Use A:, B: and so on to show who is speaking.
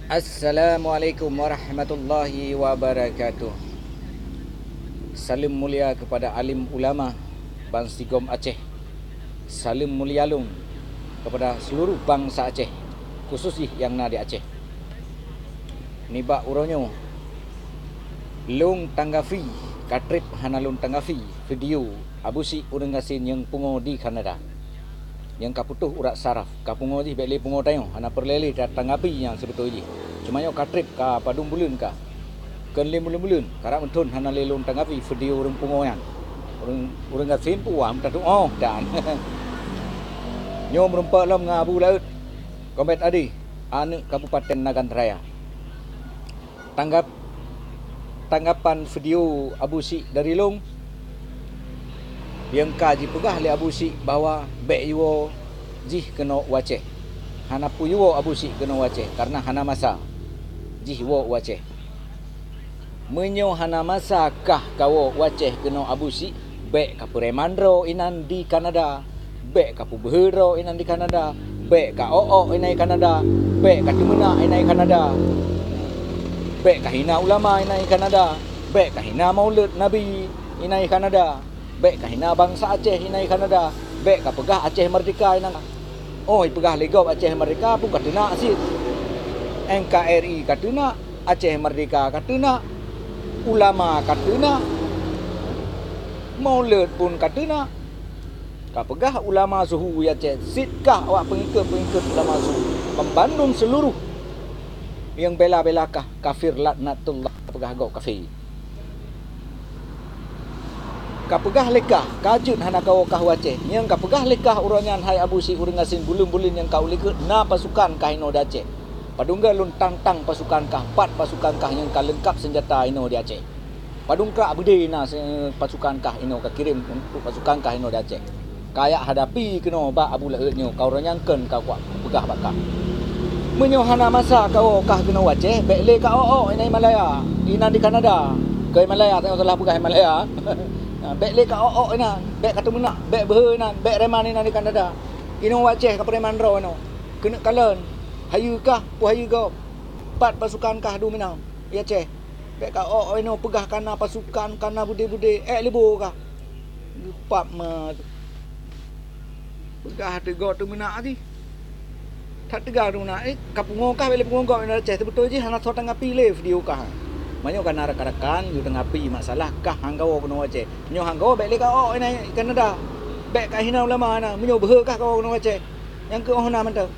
A: Assalamualaikum warahmatullahi wabarakatuh. Salam mulia kepada alim ulama Bang Sigom Aceh. Salam mulia lung kepada seluruh bangsa Aceh, khususnya yang na di Aceh. Nibak uronyo lung tanggafi katrip hana lung tanggafi video abusi urang gasin yang pungo di Kanada. Yang kaputuh urat saraf kapungo di beli pungo tayo hana perleli tanggapi yang sebetulnya cuma yo katrip ka padung bulun ka ken lim bulun karak mentun hana lelung tanggapi video urang pungo yang urang gasin puam tatu oh dan nyo merempak lam ngabu laut komet adi anu Kabupaten Nagan Raya. Tanggapan video abusi dari long yang kaji pegah le abusi bahawa bek yuo jih kena waceh hana pu yuo abusi kena waceh karena hana masa jih wo waceh menyo hana masa kah kawo waceh kena abusi bek ka Remandro inan di Kanada, bek ka Behero inan di Kanada, bek ka oo inai Kanada, bek ka Tumena inai Kanada, bek ka hina ulama inai Kanada, bek ka hina maulid Nabi inai Kanada, bek ka hina bangsa Aceh inai Kanada, bek ka pegah Aceh Merdeka inang. Oi pegah legop Aceh Merdeka pun katuna asid. NKRI katuna, Aceh Merdeka katuna, ulama katuna, maulid pun katuna. Ka pegah ulama suhu ya Aceh, sitkah awak pengikut ulama suhu membandung seluruh yang bela-belakah kafir laknatullah pegah gau kafir. Kapegah lekah kajut hana kau kah waceh yang kapegah lekah uronyan hai abusi urang asin bulun-bulun yang kau likut na pasukan kah ino di Aceh padungga lun tang pasukan kah 4 pasukan kah yang kah lengkap senjata ino di Aceh padung krak bede na pasukan kah ino kah kirim untuk pasukan kah ino di Aceh kayak hadapi keno ba abu lautnyo kau ronyangken kau kuat pegah bakah menyo hana masa kau kah keno waceh bek ka oo inai Malaya inan di Kanada ke Malaya tengok telah pegah Malaya bek le ka oo ina bek ka Tumena bek Behe ina bek Reman ina di Kanada ino waceh ka Remandro ino kena kalen hayu kah pu hayu go 4 pasukan kah du minang ya Aceh bek ka oo ino pegah kana pasukan kana bude-bude lebo kah lupa me pegah tego Tumena ati tak tega Tumena kapungo kah bek pungo go ina Aceh betul je hana thotang api le video kah banyak kan rakan-rakan yu tengapi masalah kah hanggau kono Aceh nyo hanggau bek le ka oh inai Kanada bek ka hina ulama na menyo Behe kah kau kono Aceh yang ke oh na mentau